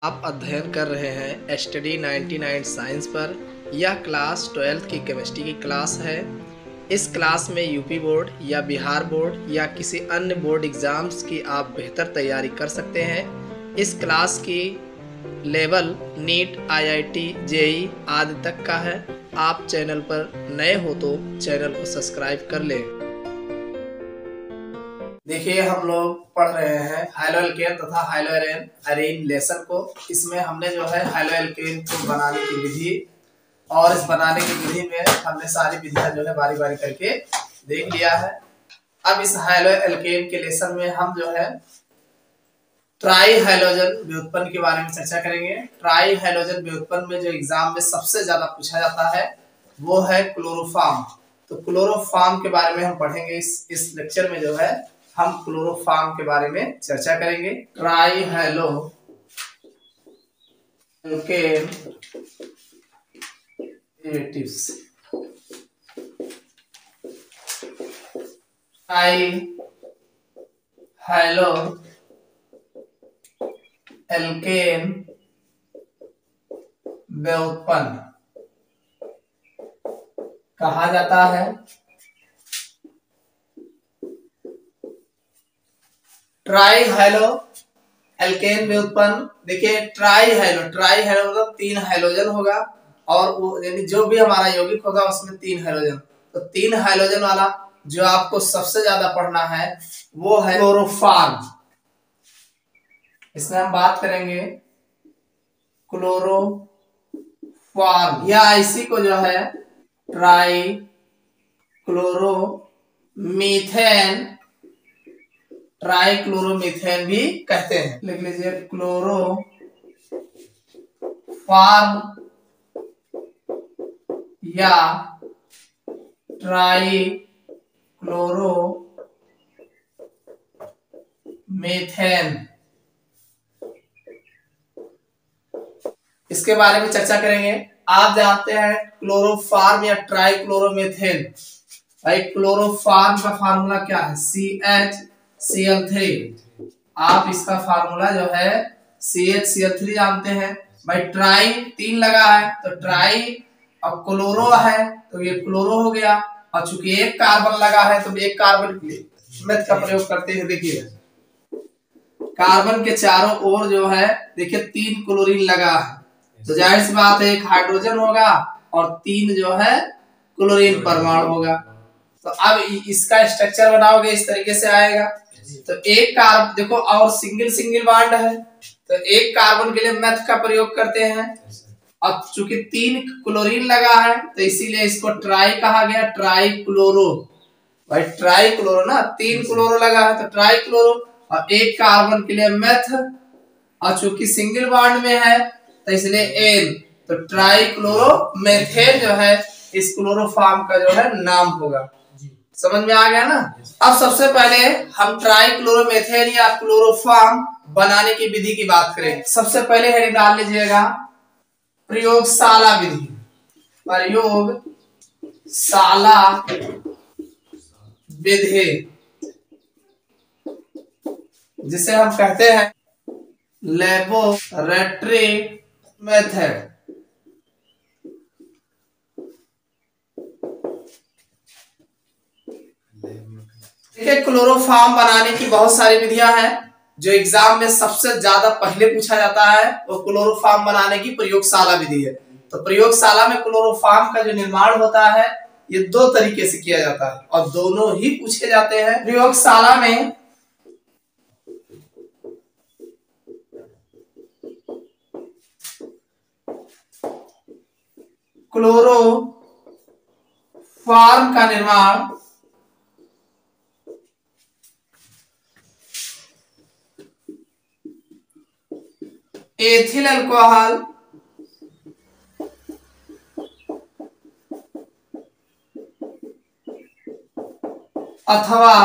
आप अध्ययन कर रहे हैं स्टडी 99 साइंस पर। यह क्लास 12th की केमिस्ट्री की क्लास है। इस क्लास में यूपी बोर्ड या बिहार बोर्ड या किसी अन्य बोर्ड एग्ज़ाम्स की आप बेहतर तैयारी कर सकते हैं। इस क्लास की लेवल नीट, आईआईटी, जेई आदि तक का है। आप चैनल पर नए हो तो चैनल को सब्सक्राइब कर लें। देखिए, हम लोग पढ़ रहे हैं हाइलो एल्केन तथा हाइलो एरीन लेसन को। इसमें हमने जो है हाइलो एल्केन को बनाने की विधि और इस बनाने की विधि में हमने सारी विधियां जो है बारी बारी करके देख लिया है। अब इस हाइलो एल्केन के लेसन में हम जो है ट्राई हाइलोजन व्युत्पन्न के बारे में चर्चा करेंगे। ट्राई हाइलोजन व्युत्पन्न में जो एग्जाम में सबसे ज्यादा पूछा जाता है वो है क्लोरोफॉर्म। तो क्लोरोफॉर्म के बारे में हम पढ़ेंगे। इस लेक्चर में जो है हम क्लोरोफॉर्म के बारे में चर्चा करेंगे। Tri halo alkane derivatives. Tri halo alkane व्युत्पन्न कहा जाता है। ट्राई हाइलो एल्केन व्युत्पन्न, देखिए ट्राई हाइलो मतलब 3 हाइलोजन होगा और वो यानी जो भी हमारा यौगिक होगा उसमें 3 हाइलोजन। तो 3 हाइलोजन वाला जो आपको सबसे ज्यादा पढ़ना है वो है क्लोरोफॉर्म। इसमें हम बात करेंगे क्लोरोफॉर्म या इसी को जो है ट्राई क्लोरोमीथेन, ट्राइक्लोरोमीथेन भी कहते हैं। लिख लीजिए क्लोरोफॉर्म या ट्राइक्लोरोमीथेन, इसके बारे में चर्चा करेंगे। आप जानते हैं क्लोरोफॉर्म या ट्राइक्लोरोमीथेन। भाई क्लोरोफॉर्म का फार्मूला क्या है? CHCl3। आप इसका फार्मूला जो है CHCl3 जानते हैं। भाई ट्राई 3 लगा है तो ट्राई, अब क्लोरो है तो ये क्लोरो हो गया, और चूंकि एक कार्बन लगा है तो एक कार्बन मेथ का प्रयोग करते हैं। देखिए कार्बन के चारों ओर जो है देखिए 3 क्लोरीन लगा है, तो जाहिर सी बात है एक हाइड्रोजन होगा और 3 जो है क्लोरीन परमाणु होगा। तो अब इसका स्ट्रक्चर बनाओगे इस तरीके से आएगा। तो एक कार्बन देखो, और सिंगल सिंगल बॉन्ड है तो एक कार्बन के लिए मेथ का प्रयोग करते हैं। अब चूंकि 3 क्लोरीन लगा है तो इसीलिए इसको ट्राई कहा गया, ट्राई क्लोरो। भाई ट्राई क्लोरो ना, 3 क्लोरो लगा है तो ट्राई क्लोरो, और एक कार्बन के लिए मेथ, और चूंकि सिंगल बॉन्ड में है तो इसलिए एन, तो ट्राई क्लोरोमेथेन जो है इस क्लोरोफॉर्म का जो है नाम होगा। समझ में आ गया ना? अब सबसे पहले हम ट्राई क्लोरोमेथेन या क्लोरोफॉर्म बनाने की विधि की बात करें। सबसे पहले हेडिंग डाल लीजिएगा प्रयोगशाला विधि। प्रयोगशाला विधि जिसे हम कहते हैं लेबोरेटरी मेथड। देखिए क्लोरोफॉर्म बनाने की बहुत सारी विधियां हैं। जो एग्जाम में सबसे ज्यादा पहले पूछा जाता है वो क्लोरोफॉर्म बनाने की प्रयोगशाला विधि है। तो प्रयोगशाला में क्लोरोफॉर्म का जो निर्माण होता है ये 2 तरीके से किया जाता है और दोनों ही पूछे जाते हैं। प्रयोगशाला में क्लोरोफॉर्म का निर्माण एथिल अल्कोहल अथवा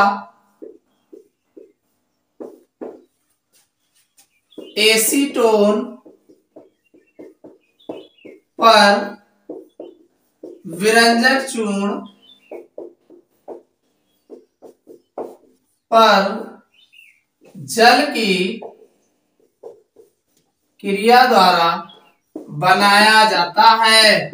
एसीटोन पर विरंजक चूर्ण पर जल की क्रिया द्वारा बनाया जाता है।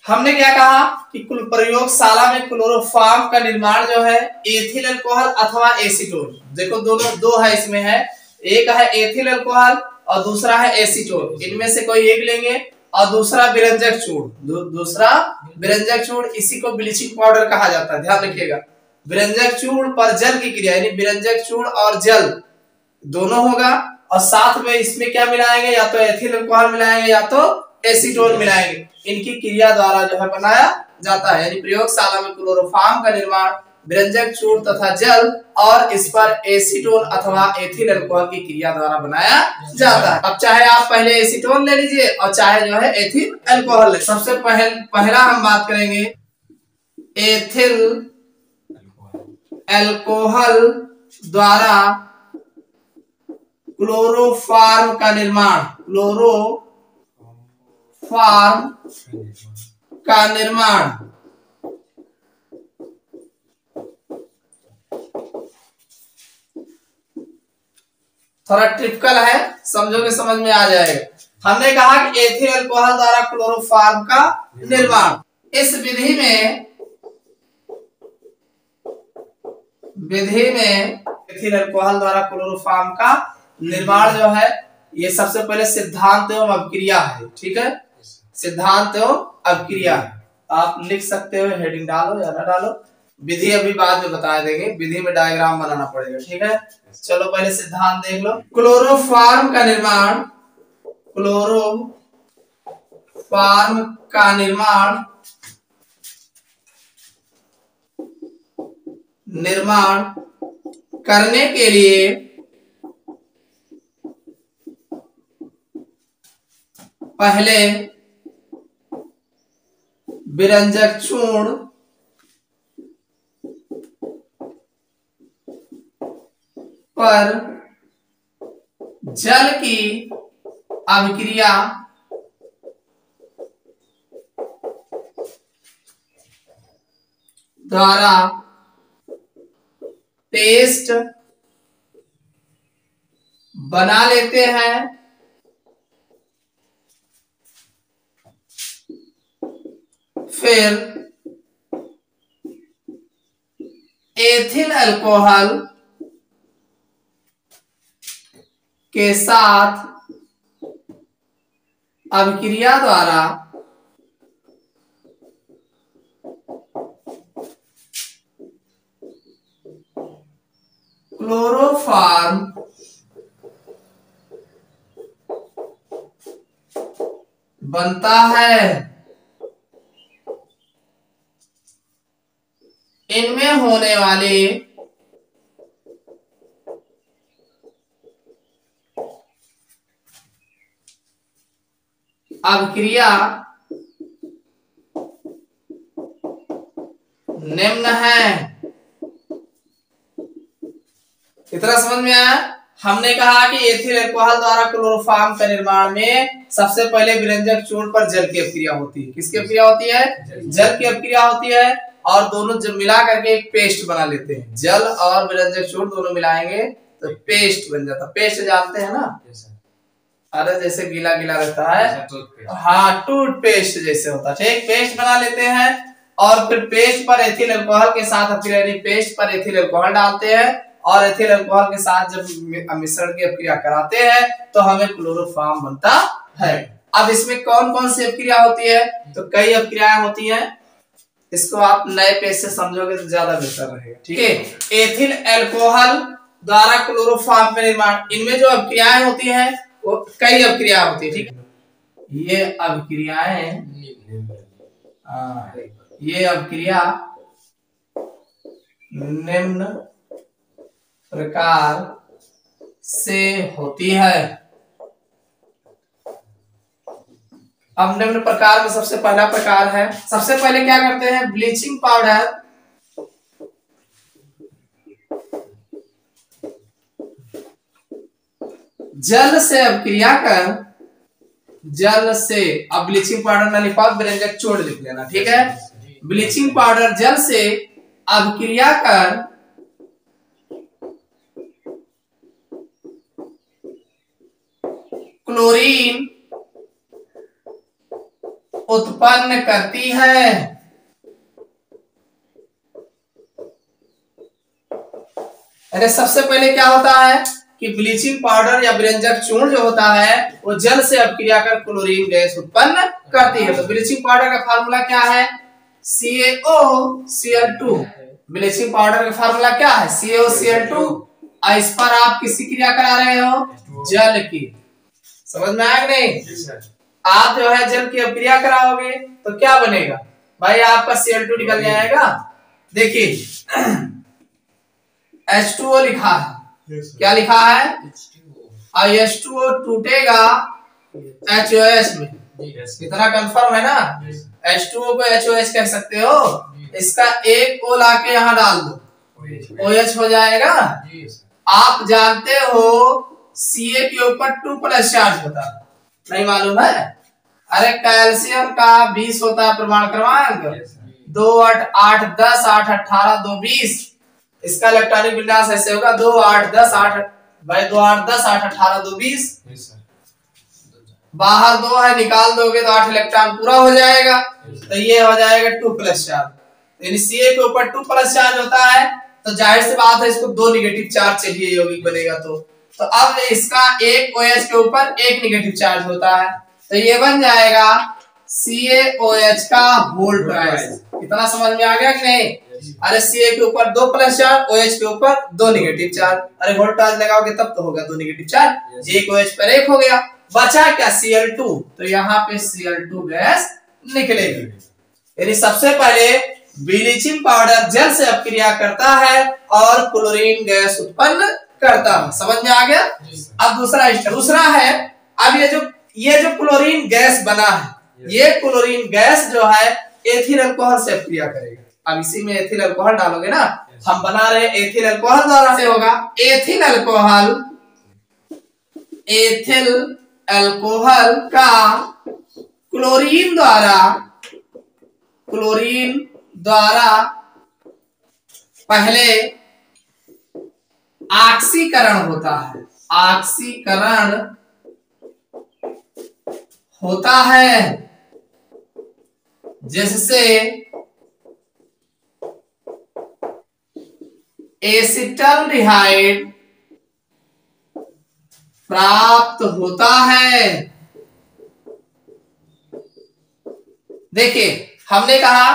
हमने क्या कहा कि प्रयोगशाला में क्लोरोफॉर्म का निर्माण जो है एथिल अल्कोहल अथवा एसीटोन, देखो दोनों दो है इसमें है, एक है एथिल अल्कोहल और दूसरा है एसीटोन, इनमें से कोई एक लेंगे और दूसरा विरंजक चूर्ण, दूसरा विरंजक चूर्ण, इसी को ब्लीचिंग पाउडर कहा जाता है, ध्यान रखिएगा। विरंजक चूर्ण पर जल की क्रिया यानी विरंजक चूर्ण और जल दोनों होगा और साथ में इसमें क्या मिलाएंगे, या तो एथिल अल्कोहल मिलाएंगे या तो एसीटोन मिलाएंगे, इनकी क्रिया द्वारा जो है बनाया जाता है। यानी प्रयोगशाला में क्लोरोफॉर्म का निर्माण विरंजक चूर्ण तथा जल और इस पर एसीटोन अथवा एथिल अल्कोहल की क्रिया द्वारा बनाया जाता है। अब चाहे आप पहले एसीटोन ले लीजिए और चाहे जो है एथिल अल्कोहल ले। सबसे पहला हम बात करेंगे एथिल अल्कोहल द्वारा क्लोरोफॉर्म का निर्माण, क्लोरोफॉर्म का निर्माण थोड़ा ट्रिपिकल है, समझोगे समझ में आ जाएगा। हमने कहा कि एथिल अल्कोहल द्वारा क्लोरोफॉर्म का निर्माण, इस विधि में एथिल अल्कोहल द्वारा क्लोरोफॉर्म का निर्माण जो है ये सबसे पहले सिद्धांत एवं अभिक्रिया है, ठीक है, सिद्धांत एवं अभिक्रिया। आप लिख सकते हो, हेडिंग डालो या ना डालो, विधि अभी बाद में बता देंगे, विधि में डायग्राम बनाना पड़ेगा, ठीक है। चलो पहले सिद्धांत देख लो। क्लोरोफॉर्म का निर्माण, क्लोरोफॉर्म का निर्माण करने के लिए पहले विरंजक चूर्ण पर जल की अभिक्रिया द्वारा पेस्ट बना लेते हैं, फिर एथिल अल्कोहल के साथ अभिक्रिया द्वारा क्लोरोफॉर्म बनता है। इनमें होने वाले अभिक्रिया निम्न है। इतना समझ में आया? हमने कहा कि एथिल अल्कोहल द्वारा क्लोरोफॉर्म का निर्माण में सबसे पहले विरंजक चूर्ण पर जल की अभिक्रिया होती है। किसकी अभिक्रिया होती है? जल की अभिक्रिया होती है और दोनों जब मिला करके एक पेस्ट बना लेते हैं। जल और विरंजक चूर्ण दोनों मिलाएंगे तो पेस्ट बन जाता है। पेस्ट जानते हैं ना? अरे जैसे गीला गीला रहता है, हाँ, टूथपेस्ट जैसे होता है, ठीक। पेस्ट बना लेते हैं और फिर पेस्ट पर एथिल अल्कोहल के साथ अभिक्रिया, पेस्ट पर एथिल अल्कोहल डालते हैं और एथिल अल्कोहल के साथ जब मिश्रण की अभिक्रिया कराते हैं तो हमें क्लोरोफॉर्म बनता है। अब इसमें कौन कौन सी अभिक्रिया होती है? तो कई अभिक्रियाएं होती हैं, इसको आप नए पेज से समझोगे तो ज्यादा बेहतर रहेगा, ठीक है। एथिल अल्कोहल द्वारा क्लोरोफॉर्म का निर्माण, इनमें जो अभिक्रियाएं होती हैं वो कई अभिक्रिया होती है, ठीक है। ये अभिक्रिया निम्न प्रकार से होती है। अब निम्न प्रकार में सबसे पहला प्रकार है, सबसे पहले क्या करते हैं, ब्लीचिंग पाउडर जल से अभिक्रिया कर, जल से, अब ब्लीचिंग पाउडर ना लिखवाओ, विरंजक चूर्ण लिख लेना, ठीक है। ब्लीचिंग पाउडर जल से अभिक्रिया कर क्लोरीन उत्पन्न करती है। अरे सबसे पहले क्या होता है कि ब्लीचिंग पाउडर या व्यंजक चूर्ण जो होता है वो जल से अपक्रिया कर क्लोरीन गैस उत्पन्न करती है। तो ब्लीचिंग पाउडर का फार्मूला क्या है? CaOCl2। ब्लीचिंग पाउडर का फार्मूला क्या है? CaOCl2। इस पर आप किसकी क्रिया करा रहे हो? जल की। समझ में आया कि नहीं? आप जो है जल की अपक्रिया कराओगे तो क्या बनेगा भाई? आपका Cl2 निकल जाएगा। देखिए H2O लिखा है, क्या लिखा है? और H2O टूटेगा HOH में। कितना कंफर्म है ना? H2O को HOH कह सकते हो। इसका एक O लाके यहाँ डाल दो, OH हो जाएगा। आप जानते हो Ca के ऊपर 2+ चार्ज होता है, नहीं मालूम है? अरे कैल्शियम का 20 होता है परमाणु क्रमांक, 2 8 8 10 8 18 2 20। इसका इलेक्ट्रॉनिक विन्यास ऐसे होगा 2 8 10 8 भाई 2 8 10 8 18 2 20। बाहर 2 है, निकाल दोगे तो 8 इलेक्ट्रॉन पूरा हो जाएगा। तो ये हो जाएगा 2+ चार्ज। यानी Ca के ऊपर 2+ चार्ज होता है तो जाहिर सी बात है इसको 2 नेगेटिव चार्ज चाहिए यौगिक बनेगा। तो अब इसका एक OH के ऊपर एक नेगेटिव चार्ज होता है तो ये बन जाएगा CaOH का वोल्टाइज। कितना समझ में आ गया कि नहीं? अरे Ca के ऊपर 2+ चार्ज, OH के ऊपर 2 नेगेटिव चार्ज। अरे वोल्टाइज लगाओगे तब तो होगा 2 नेगेटिव चार्ज। एक OH पर एक हो गया, बचा क्या? Cl2। तो यहाँ पे Cl2 गैस निकलेगी। यानी सबसे पहले ब्लीचिंग पाउडर जल से अपक्रिया करता है और क्लोरीन गैस उत्पन्न करता है। समझ में आ गया? अब दूसरा है, अब ये जो क्लोरीन गैस बना है, ये क्लोरीन गैस जो है एथिल अल्कोहल से अपक्रिया करेगा। अब इसी में एथिल अल्कोहल डालोगे ना, हम बना रहे एथिल अल्कोहल द्वारा से होगा। एथिल अल्कोहल का क्लोरीन द्वारा पहले ऑक्सीकरण होता है जिससे एसिटाल्डिहाइड प्राप्त होता है। देखिए हमने कहा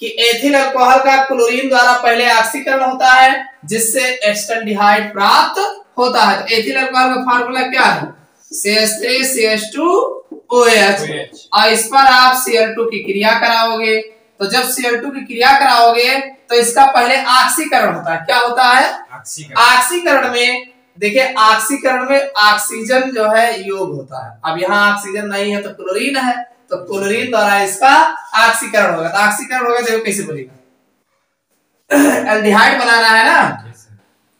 कि एथिल अल्कोहल का क्लोरीन द्वारा पहले ऑक्सीकरण होता है जिससे एसिटाल्डिहाइड प्राप्त होता है। तो एथिल अल्कोहल का फार्मूला क्या है? CH3CH2OH। और इस पर आप Cl2 की क्रिया कराओगे तो जब Cl2 की क्रिया कराओगे तो इसका पहले ऑक्सीकरण होता है। क्या होता है? ऑक्सीकरण में देखिए, ऑक्सीकरण में ऑक्सीजन जो है योग होता है। अब यहाँ ऑक्सीजन नहीं है तो क्लोरीन है, तो क्लोरीन द्वारा इसका ऑक्सीकरण होगा। तो ऑक्सीकरण होगा देखो कैसे बनेगा। एल्डिहाइड बनाना है ना,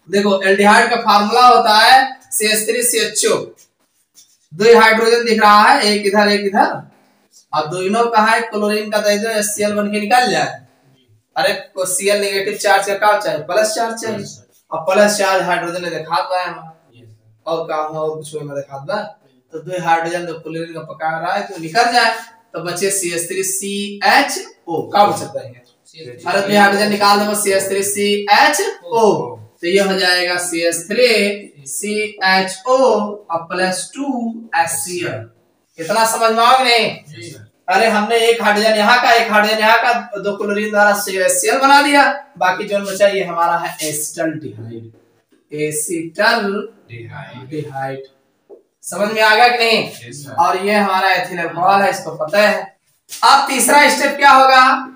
देखो एल्डिहाइड का फार्मूला होता है CH3CHO। 2 हाइड्रोजन दिख रहा है, एक इधर एक इधर, और दोनों का है क्लोरीन का दे HCl बन के निकल जाए। अरे को Cl नेगेटिव चार्ज का क्या चाहिए? प्लस चार्ज चाहिए, और प्लस चार्ज हाइड्रोजन ने दिखा दिया है और का और कुछ में दिखा दिया। तो 2 हाइड्रोजन तो क्लोरीन का पका रहा है तो निकल जाए तो बचे CH3CHO। का बचता है? अरे 2 हाइड्रोजन निकाल दो CH3CHO, तो ये हो जाएगा CH3CHO और +2 HCl। इतना समझ में आओगे नहीं? अरे हमने एक हाइड्रोजन यहाँ का एक हाइड्रोजन यहाँ का 2 क्लोरीन द्वारा HCl बना दिया, बाकी जो बचा ये हमारा है एसिटाल्डिहाइड। समझ में आ गया कि नहीं? और ये हमारा एथिल अल्कोहल है, इसको पता है। अब तीसरा स्टेप क्या होगा?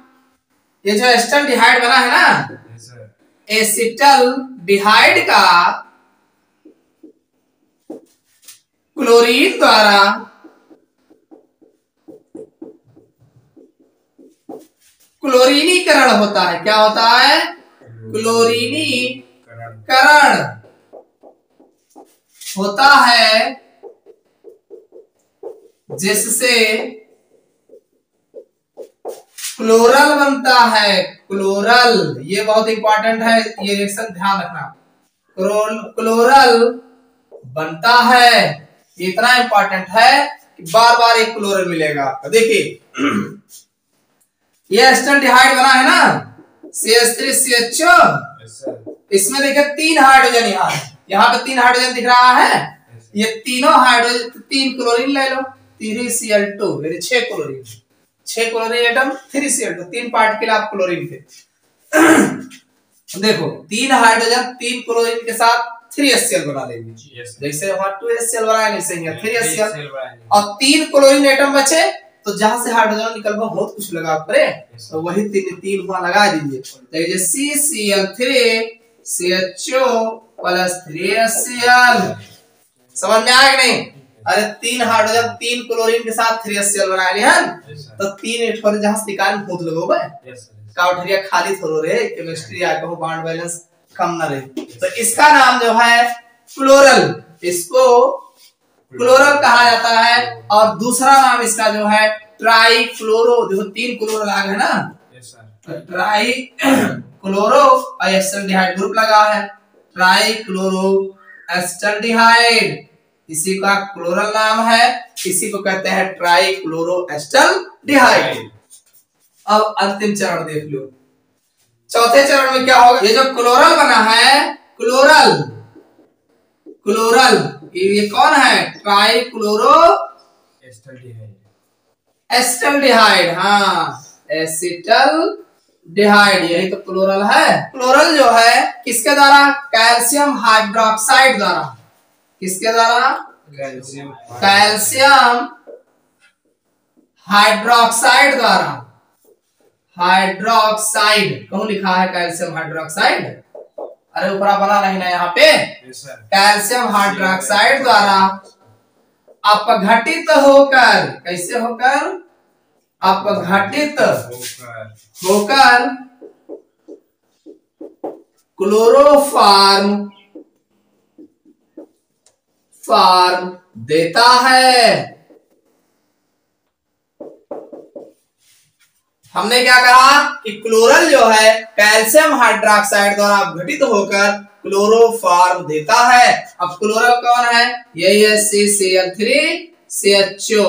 ये जो एसिटाल्डिहाइड बना है ना, एसिटाल्डिहाइड का क्लोरीन द्वारा क्लोरीनीकरण होता है। क्या होता है? क्लोरीनीकरण होता है जिससे क्लोरल बनता है। क्लोरल, ये बहुत इंपॉर्टेंट है, ये रिएक्शन ध्यान रखना। क्लोरल बनता है इतना इंपॉर्टेंट है कि बार बार एक क्लोरीन मिलेगा आपको। देखिए ये एसिटाल्डिहाइड बना है ना, CH3CHO, इसमें देखिए 3 हाइड्रोजन यहाँ पे 3 हाइड्रोजन दिख रहा है। ये तीनों हाइड्रोजन 3 क्लोरीन ले लो, 3Cl2 यानी 6 chlorine, 6 chlorine atom 3Cl2, 3 particle आप क्लोरीन के। देखो 3 हाइड्रोजन 3 क्लोरीन के साथ 3HCl बना देंगे, जैसे वहां 2HCl बनाए वैसे ही 3HCl, और 3 क्लोरीन एटम बचे तो जहां से हाइड्रोजन निकल गया बहुत कुछ लगा पड़े, तो वही 3 वहां लगा दीजिए। तो CCl3 CHO प्लस 3HCl, समझ में आया कि नहीं? अरे 3 हाइड्रोजन 3 क्लोरीन के साथ 3HCl बना लिया तो 3 इलेक्ट्रॉन जहां से निकाल बहुत लगोगे काउंटरिया खाली थोड़ो रहे, केमिस्ट्री आ कहो बॉन्ड बैलेंस कम ना रहे। तो इसका नाम जो है क्लोरल, इसको क्लोरल कहा जाता है। और दूसरा नाम इसका जो है ट्राई क्लोरो, देखो 3 क्लोरल आ गए ना, ट्राई क्लोरो और एसिटाल्डिहाइड ग्रुप लगा है, ट्राई क्लोरो एसिटाल्डिहाइड, इसी का क्लोरल नाम है, इसी को कहते हैं ट्राई क्लोरो एसिटाल्डिहाइड। अब अंतिम चरण देख लो, चौथे चरण में क्या होगा? ये जो क्लोरल बना है, क्लोरल क्लोरल ये कौन है? ट्राई क्लोरो एसिटाल्डिहाइड, हाँ एसिटाल्डिहाइड, यही तो क्लोरल है। क्लोरल जो है किसके द्वारा? कैल्शियम हाइड्रोक्साइड द्वारा। किसके द्वारा? कैल्शियम हाइड्रोक्साइड द्वारा। हाइड्रोक्साइड कहूं लिखा है कैल्शियम हाइड्रोक्साइड? अरे ऊपर बना नहीं ना यहाँ पे, कैल्शियम हाइड्रोक्साइड द्वारा अपघटित होकर, कैसे होकर? अपघटित होकर क्लोरोफॉर्म फॉर्म देता है। हमने क्या कहा कि क्लोरल जो है कैल्शियम हाइड्रोक्साइड द्वारा अपघटित होकर क्लोरोफॉर्म देता है। अब क्लोरल कौन है? यही है CCl3CHO।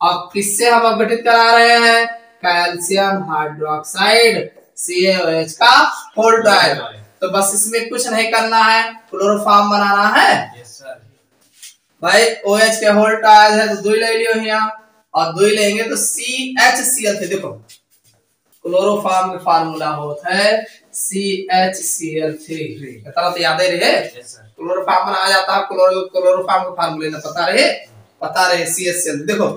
अब किससे हम अपघटित करा रहे हैं? कैल्शियम हाइड्रोक्साइड CaOH का होल डायल। तो बस इसमें कुछ नहीं करना है, क्लोरोफॉर्म बनाना है। भाई OH के होल डायल है तो 2 ले लियो यहाँ, और 2 लेंगे तो CHCl3, देखो क्लोरोफॉर्म का फार्मूला होता है CHCl3, तो याद ही रहे। क्लोरोफॉर्म बना जाता है, क्लोरोफॉर्म का फार्मूला ना पता रहे CHCl, देखो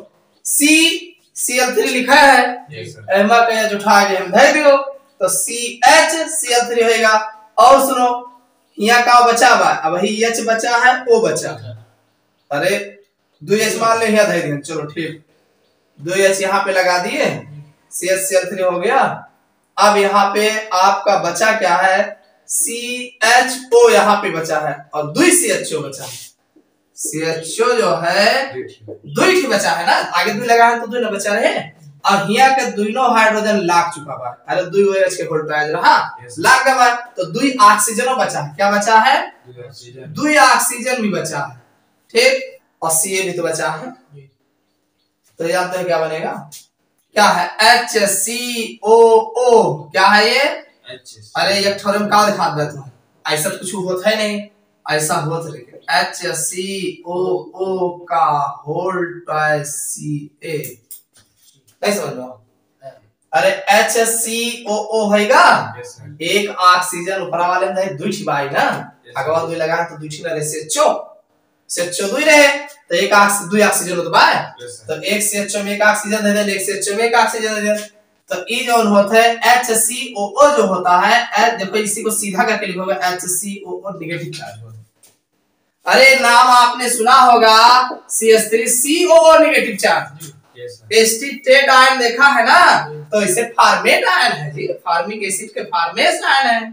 CCl3 लिखा है, एमा कहीं उठा के हम धर दियो तो CHCl3 होएगा। और सुनो यहाँ का बचा बा, अब ही H बचा है, O बचा है, अरे 2H मान ले यहाँ धर दिया, चलो ठीक 2H यहाँ पे लगा दिए, CHCl3 हो गया। अब यहाँ पे आपका बचा क्या है? CHO यहाँ पे बचा है और 2 CHO बचा है। CHO जो है 2 ही बचा है ना, आगे 2 लगा है तो 2 ना बचा रहे। और यहाँ के दोनों हाइड्रोजन लाग चुका है, अरे 2 OH के वोल्टेज रहा लाग गया, तो 2 ऑक्सीजन बचा है। क्या बचा है? 2 ऑक्सीजन भी बचा है, ठीक, और Ca भी तो बचा है। तो जानते हैं क्या बनेगा? क्या है? HCOO। क्या है ये? अरे एक थ्योरम का दिखा दे तुम, ऐसा कुछ होता है नहीं, ऐसा होता है HCOO का होल ट्वाइस Ca, नहीं समझ लो। अरे HCOO होएगा, एक ऑक्सीजन ऊपर वाले में 2 छिपाई ना, अगवा 2 लगा तो 2 छिपा रहे CHO 2 रहे, तो एक 2 ऑक्सीजन होता है, तो एक CHO में 1 ऑक्सीजन दे दे, एक CHO में 1 ऑक्सीजन दे दे, तो ये जो होता है HCOO जो होता है, देखो इसी को सीधा करके लिखोगे HCOO नेगेटिव चार्ज होता है। अरे नाम आपने सुना होगा CH3COO negative charge, acetate ion देखा है ना, तो इसे फॉर्मेट आयन है जी, फॉर्मिक एसिड के फॉर्मेट आयन है,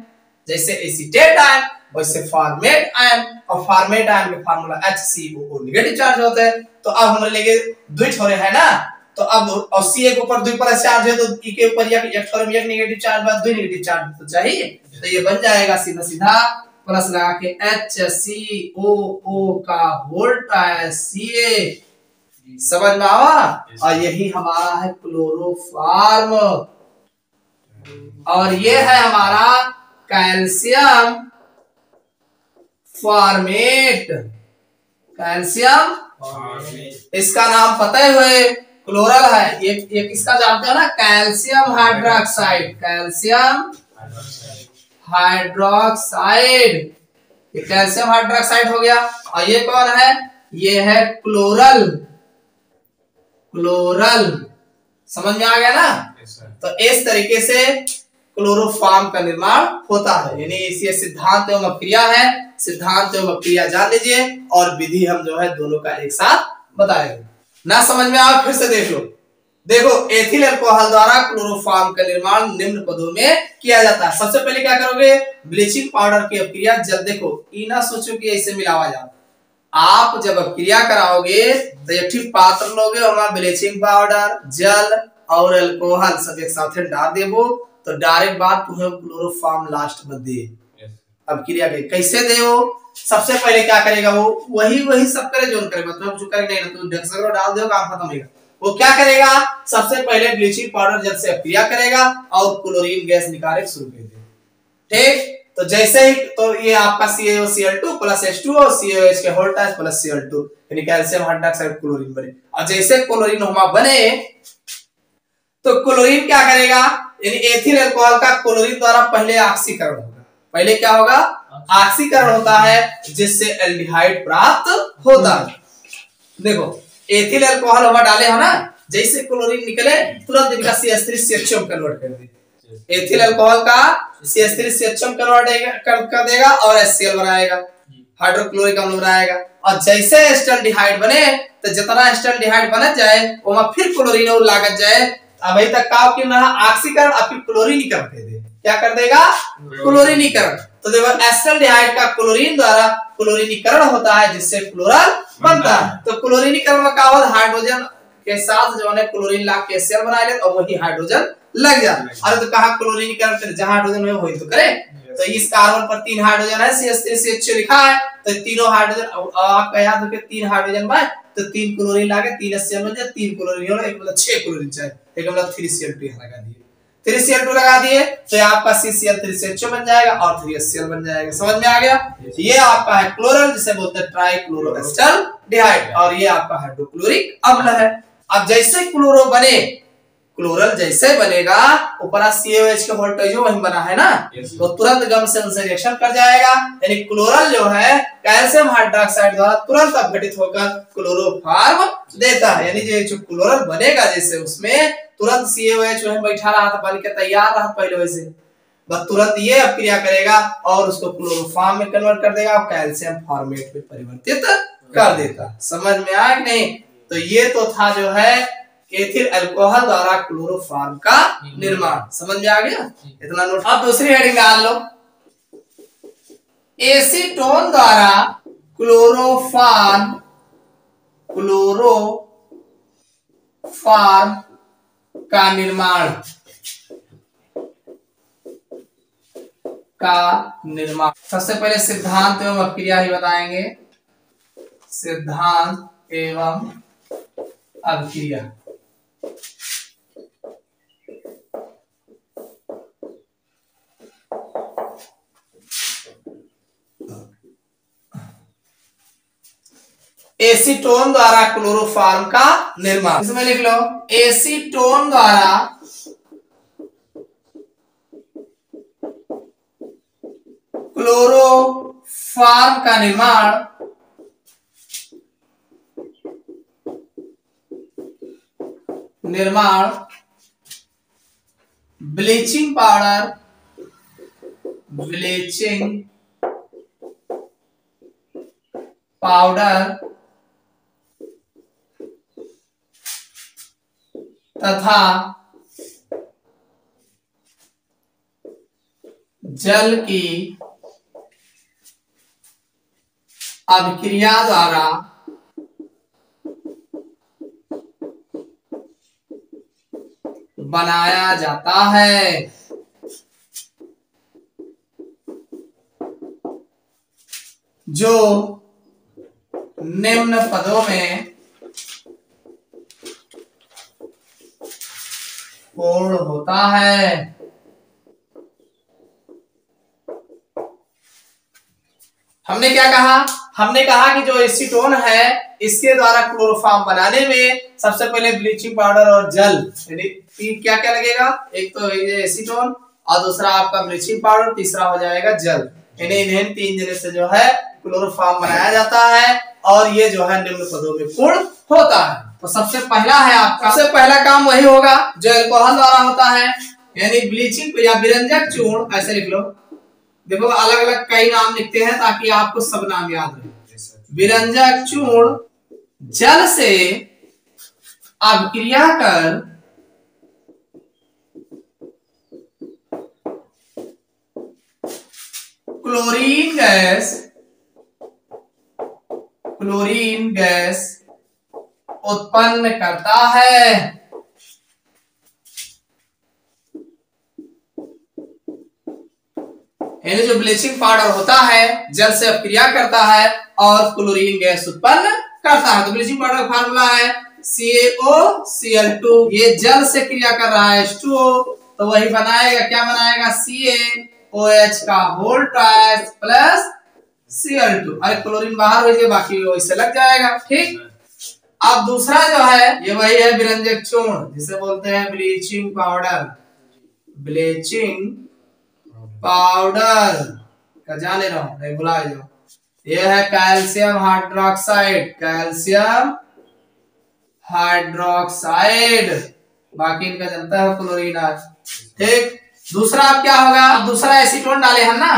जैसे एसिटेट आयन वैसे फॉर्मेट आयन, और फॉर्मेट आयन का फार्मूला HCOO नेगेटिव चार्ज होता है। तो अब हमारे लेके 2 थोड़े है ना, तो अब और Ca के ऊपर 2 पर चार्ज है, तो E के ऊपर एक थोड़े में 1 नेगेटिव चार्ज बाद 2 नेगेटिव चार्ज तो चाहिए, तो ये बन जाएगा सीधा सीधा प्लस लगा के HCOO का वोल्टा Ca, समझ में आवा। और यही हमारा है क्लोरोफार्म, और ये है हमारा कैल्शियम फॉर्मेट। कैल्शियम, इसका नाम पता हुए क्लोरल है। ये किसका जानते हो ना, कैल्शियम हाइड्रोक्साइड। कैल्शियम हाइड्रोक्साइड, ये कैल्शियम हाइड्रोक्साइड हो गया। और ये कौन है, ये है क्लोरल। क्लोरल, समझ में आ गया ना। तो इस तरीके से क्लोरोफॉर्म का निर्माण होता है, यानी इसी सिद्धांत एवं अपक्रिया है। सिद्धांत एवं अपक्रिया जान लीजिए, और विधि हम जो है दोनों का एक साथ बताएंगे। ना समझ में आओ फिर से देख लो। देखो, एथिल अल्कोहल द्वारा क्लोरोफॉर्म का निर्माण निम्न पदों में किया जाता है। सबसे पहले क्या करोगे, ब्लीचिंग पाउडर की अपक्रिया। जब देखो, ई ना सोचो कि ऐसे मिलावा जाता, आप जब अपक्रिया कराओगे तो एक ठीक पात्र लोगे और ब्लीचिंग पाउडर, जल और अल्कोहल सब एक साथ डाल देवो, तो डायरेक्ट बात तुम्हें क्लोरोफॉर्म लास्ट में दे। अब क्रिया के कैसे दे, सबसे पहले क्या करेगा, वो वही सब करे जो करेगा, तो जो करेगा नहीं, तो ढक्कन डाल दो, काम खत्म होगा। वो क्या करेगा, सबसे पहले ब्लीचिंग पाउडर जल से क्रिया करेगा और क्लोरीन गैस निकाले शुरू कर देगा। ठीक, तो जैसे ही, तो ये आपका CaOCl2 प्लस H2 और CaOH के होल टाइप प्लस Cl2, यानी कैल्शियम हाइड्रोक्साइड क्लोरीन बने। और जैसे क्लोरीन हुआ बने, तो क्लोरीन क्या करेगा, यानी एथिल अल्कोहल का क्लोरीन द्वारा पहले ऑक्सीकरण होगा। पहले क्या होगा, ऑक्सीकरण होता है, जिससे एल्डिहाइड प्राप्त होता है। देखो, एथिल अल्कोहल हम डाले हो ना, जैसे क्लोरीन निकले तुरंत इनका CH3CHO में कन्वर्ट कर दे। एथिल अल्कोहल का CH3CHO में कन्वर्ट कर देगा और HCl बनाएगा, हाइड्रोक्लोरिक अम्ल बनाएगा। और जैसे एस्टल्डिहाइड बने, तो जितना एस्टल्डिहाइड बन जाए वहां फिर क्लोरीन और लागत जाए। अभी तक का क्यों ना ऑक्सीकरण, अब फिर क्लोरीनीकरण कर दे। क्या कर देगा, क्लोरीनीकरण। तो देखो, एस्टल्डिहाइड का क्लोरीन द्वारा क्लोरीनीकरण होता है, जिससे क्लोरल बनता है। तो क्लोरीनीकरण में क्या होता है, हाइड्रोजन के साथ जो है क्लोरीन ला के HCl बना ले, और वही हाइड्रोजन लग जाए। अरे तो कहा क्लोरीनीकरण करे, जहां हाइड्रोजन है वही तो करे। तो इस कार्बन पर 3 हाइड्रोजन है, CH3CHO लिखा है, तो तीनों हाइड्रोजन, आपका याद रखिए 3 हाइड्रोजन में, तो 3 क्लोरीन लाके 3 HCl बन जाए। 3 क्लोरीन हो, एक मतलब 6 क्लोरीन चाहिए, एक मतलब 3Cl2 लगा दिए। 3Cl2 लगा दिए तो आपका CCl3CHO बन जाएगा और 3HCl बन जाएगा। समझ में आ गया। ये आपका है क्लोरल, जिसे बोलते हैं ट्राइक्लोरोएस्टल्डिहाइड, और ये आपका हाइड्रोक्लोरिक अम्ल है। अब जैसे क्लोरो बने, क्लोरल जैसे बनेगा, ऊपर CaOH के वोल्टेज वही बना है ना, तो तुरंत गम से रिएक्शन कर जाएगा। यानी क्लोरल जो है कैल्शियम हाइड्रोक्साइड द्वारा तुरंत अपघटित होकर क्लोरोफॉर्म देता है। यानी जो क्लोरल बनेगा, जैसे उसमें तुरंत CaOH वहीं बैठा रहा था, बन के तैयार रहा पहले वैसे, बस तुरंत ये अपक्रिया करेगा और उसको क्लोरोफॉर्म में कन्वर्ट कर देगा और कैल्शियम फॉर्मेट में परिवर्तित कर देता। समझ में आया कि नहीं। तो ये तो था जो है एथिल अल्कोहल द्वारा क्लोरोफॉर्म का निर्माण। समझ में आ गया, इतना नोट। अब दूसरी हेडिंग डाल लो, एसीटोन द्वारा क्लोरोफॉर्म का निर्माण सबसे पहले सिद्धांत एवं अपक्रिया ही बताएंगे। सिद्धांत एवं अपक्रिया, एसीटोन द्वारा क्लोरोफॉर्म का निर्माण, इसमें लिख लो, एसीटोन द्वारा क्लोरोफॉर्म का निर्माण ब्लीचिंग पाउडर तथा जल की अभिक्रिया द्वारा बनाया जाता है। जो निम्न पदों में पूर्ण होता है। हमने क्या कहा? हमने कहा कि जो एसीटोन है इसके द्वारा क्लोरोफॉर्म बनाने में सबसे पहले ब्लीचिंग पाउडर और जल, यानी क्या क्या लगेगा? एक तो ये एसीटोन और दूसरा आपका ब्लीचिंग पाउडर, तीसरा हो जाएगा जल। इन्हें तीन जने से जो है क्लोरोफॉर्म बनाया जाता है और ये जो है निम्न पदों में पूर्ण होता है। तो सबसे पहला है आपका, सबसे पहला काम वही होगा जो अल्कोहल द्वारा होता है, यानी ब्लीचिंग या विरंजक चूर्ण, ऐसे लिख लो। देखो अलग अलग कई नाम लिखते हैं ताकि आपको सब नाम याद रहे। विरंजक चूर्ण जल से अभिक्रिया कर क्लोरीन गैस उत्पन्न करता है। यानी जो ब्लीचिंग पाउडर होता है जल से अपक्रिया करता है और क्लोरीन गैस उत्पन्न करता है। तो ब्लीचिंग पाउडर का फार्मूला है CaOCl2। ये जल से क्रिया कर रहा है H2O, तो वही बनाएगा, क्या बनाएगा? CaOH का होल ट्राइस प्लस Cl2। अरे क्लोरीन बाहर हो जाए, बाकी वैसे लग जाएगा। ठीक। अब दूसरा जो है ये वही है विरंजक चूर्ण, जिसे बोलते हैं ब्लीचिंग पाउडर। ब्लीचिंग पाउडर का जाने रहो, नहीं भुला जाओ। ये है कैल्शियम हाइड्रोक्साइड, कैल्शियम हाइड्रोक्साइड, बाकी इनका जनता है क्लोरीन। ठीक। दूसरा अब क्या होगा? दूसरा एसीटोन डाले हैं ना,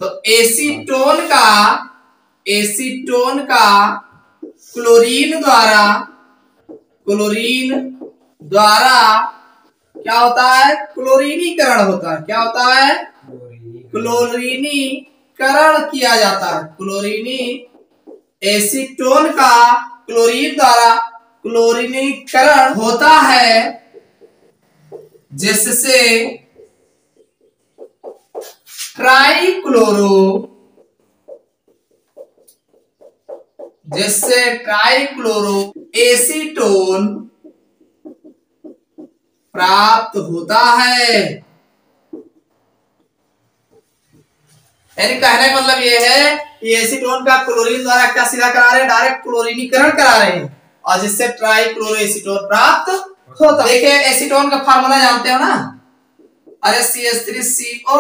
तो एसीटोन का क्लोरीन द्वारा क्या होता है? क्लोरीनीकरण होता है। क्या होता है? क्लोरीनीकरण किया जाता है। एसीटोन का क्लोरीन द्वारा क्लोरीनीकरण होता है, जिससे ट्राइक्लोरो एसीटोन प्राप्त होता है। यानी कहने का मतलब ये है कि एसीटोन का क्लोरीन द्वारा क्या सीधा करा रहे हैं? डायरेक्ट क्लोरीनीकरण करा रहे हैं, और जिससे ट्राइक्लोरो एसीटोन प्राप्त होता है। देखिए एसीटोन का फार्मूला जानते हो ना? अरे CH3CO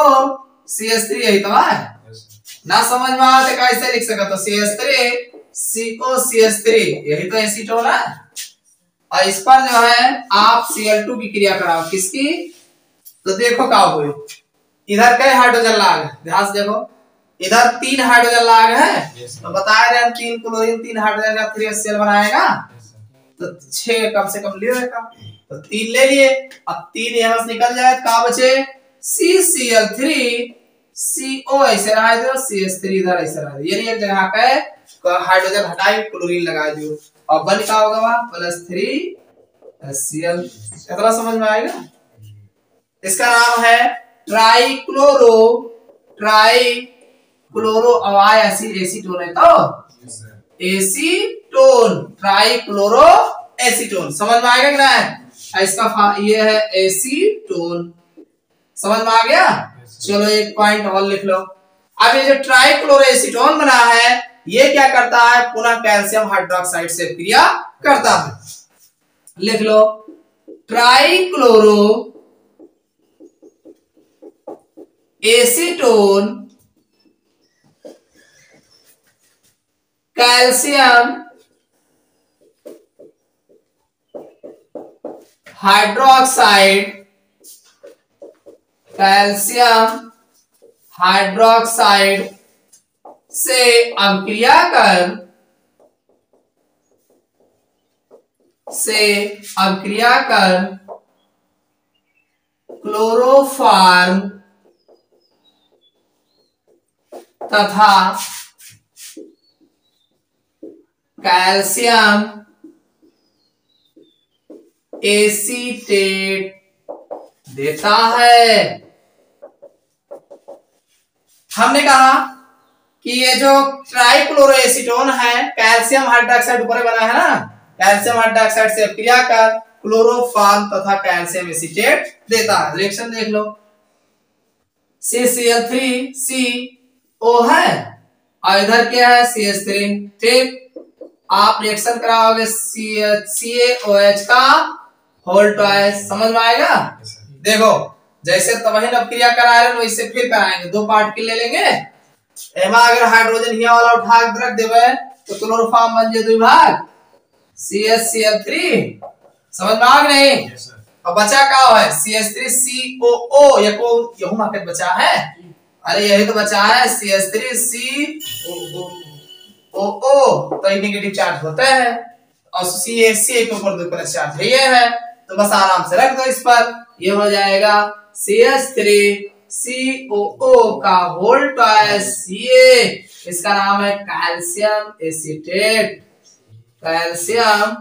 CH3, यही तो है ना? समझ में आते कैसे लिख सकते? तो CH3CO CH3, यही तो एसीटोन है। और इस पर जो है आप Cl2 की क्रिया कराओ। किसकी? तो देखो क्या हुए, इधर कई हाइड्रोजन लाग है, ध्यान से देखो। इधर 3 हाइड्रोजन लाग है, तो बताया रहे हम 3 क्लोरीन 3 हाइड्रोजन का 3HCl बनाएगा, तो 6 कम से कम ले लेगा। तो 3 ले लिए, अब 3 यहां से निकल जाए, क्या बचे? CCl3 CO ऐसे रहा दो, CH3 इधर ऐसे रहा दो, यानी एक जगह पे हाइड्रोजन हटाई क्लोरीन लगा दियो, और बन क्या होगा वहां? +3HCl। इतना समझ में आएगा? इसका नाम है ट्राइक्लोरो एसीटोन है। तो एसीटोन, ट्राइक्लोरो एसीटोन, समझ में आएगा कि नहीं? इसका ये है एसीटोन, समझ में आ गया? चलो एक पॉइंट और लिख लो। अब ये जो ट्राइक्लोरो एसीटोन बना है, ये क्या करता है? पुनः कैल्शियम हाइड्रोक्साइड से क्रिया करता है। लिख लो, ट्राइक्लोरो एसीटोन कैल्शियम हाइड्रोक्साइड से अभिक्रिया कर क्लोरोफॉर्म तथा कैल्शियम एसीटेट देता है। हमने कहा कि कि ये जो ट्राइक्लोरोएसीटोन है, कैल्शियम हाइड्रोक्साइड ऊपर बना है ना, कैल्शियम हाइड्रोक्साइड से क्रिया कर क्लोरोफॉर्म तथा कैल्शियम एसीटेट देता है। रिएक्शन देख लो, CCl3CO है और इधर क्या है CH3, ठीक। आप रिएक्शन कराओगे CaOH का होल ट्वाइस, समझ में आएगा। देखो जैसे तबहीन अब क्रिया करा रहे हैं वैसे फिर कराएंगे, दो पार्टिकल ले लेंगे, एमा अगर हाइड्रोजन हिया वाला उठा के रख देवे तो क्लोरोफॉर्म बन जाए द्विभाग CHCl3, समझ में आ गया नहीं। अब बचा क्या है CH3COO, ये को यहू मार्केट बचा है, अरे यही तो बचा है CH3COO, तो नेगेटिव चार्ज होता है और CA के ऊपर 2 प्लस चार्ज है, तो बस आराम से रख दो इस पर, ये हो जाएगा CH3COO का होल ट्वाइस, ये इसका नाम है कैल्शियम एसीटेट, कैल्शियम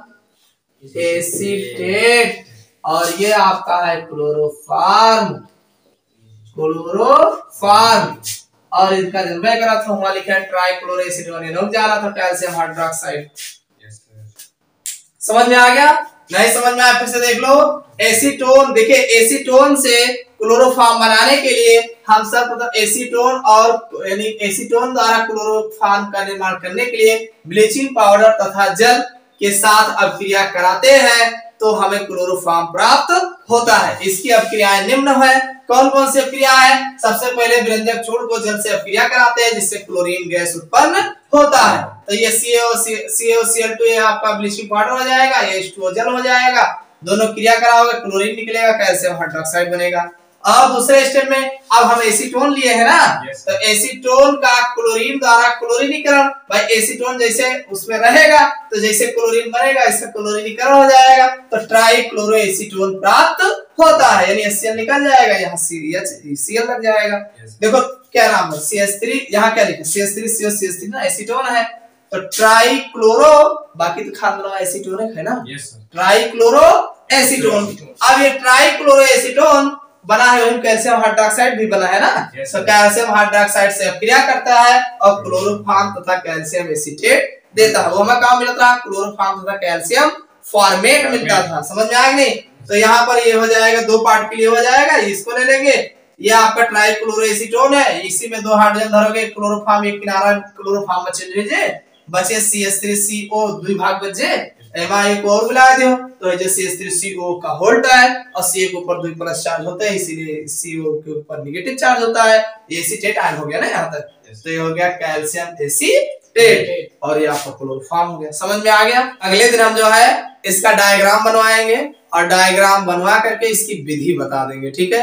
एसीटेट, और ये आपका है क्लोरोफॉर्म, क्लोरोफॉर्म। और इसका जब मैं करा था वहां लिखा है ट्राइक्लोरोएसीटोन, ये लोग जा रहा था कैल्शियम हाइड्रोक्साइड। समझ में आ गया? नहीं समझ में आया फिर से देख लो। एसीटोन, देखिए एसीटोन से क्लोरोफॉर्म बनाने के लिए हम सर्वप्रथम एसीटोन और यानी एसीटोन द्वारा क्लोरोफॉर्म का निर्माण करने के लिए ब्लीचिंग पाउडर तथा जल के साथ अभिक्रिया कराते हैं तो हमें क्लोरोफॉर्म प्राप्त होता है। इसकी अभिक्रियाएं निम्न है। कौन कौन सी अभिक्रिया है? सबसे पहले व्यंजक छोड़ को जल से अभिक्रिया कराते हैं जिससे क्लोरीन गैस उत्पन्न होता है, तो ये CaOCl2 ये आपका ब्लीचिंग पाउडर हो जाएगा, ये H2O जल हो जाएगा, दोनों क्रिया कराओगे क्लोरीन निकलेगा, कैल्शियम हाइड्रोक्साइड बनेगा। अब दूसरे स्टेप में अब हम एसीटोन लिए है ना, तो एसीटोन का क्लोरीन द्वारा क्लोरीनीकरण, भाई एसीटोन जैसे उसमें रहेगा तो जैसे क्लोरीन बनेगा इसका क्लोरीनीकरण हो जाएगा तो ट्राइक्लोरोएसीटोन प्राप्त होता है, यानी HCl निकल जाएगा, यहाँ CH लग जाएगा। देखो क्या नाम है CH3, यहाँ क्या लिखा CH3CO, CH3 ना एसीटोन है, तो ट्राइक्लोरो, बाकी तो खानदान एसीटोन है ना, ट्राइक्लोरोएसीटोन। अब ये ट्राइक्लोरोएसीटोन बना है वही कैल्शियम हाइड्रोक्साइड भी बना है ना, तो कैल्शियम हाइड्रोक्साइड से क्रिया करता है और क्लोरोफॉर्म तथा कैल्शियम एसीटेट देता है। वो हमें कहाँ मिलता था? क्लोरोफॉर्म तथा कैल्शियम फॉर्मेट मिलता था, समझ में आया नहीं। तो यहाँ पर ये हो जाएगा, 2 पार्ट के लिए हो जाएगा, इसको ले लेंगे, ये आपका ट्राइक्लोरोएसीटोन है, इसी में 2 हाइड्रोजन धरोगे, क्लोरोफॉर्म एक किनारा क्लोरोफॉर्म में चल लीजिए, बचे CH3CO द्विभाग बचे, एमा एक और मिला दो तो जो CH3CO का होल्ड है और Ca के ऊपर 2 प्लस चार्ज होता है, इसीलिए CO के ऊपर नेगेटिव चार्ज होता है, एसीटेट आयन हो गया ना यहाँ तक, तो ये हो गया कैल्शियम एसीटेट और ये आपका क्लोरोफॉर्म हो गया। समझ में आ गया? अगले दिन हम जो है इसका डायग्राम बनवाएंगे और डायग्राम बनवा करके इसकी विधि बता देंगे, ठीक है।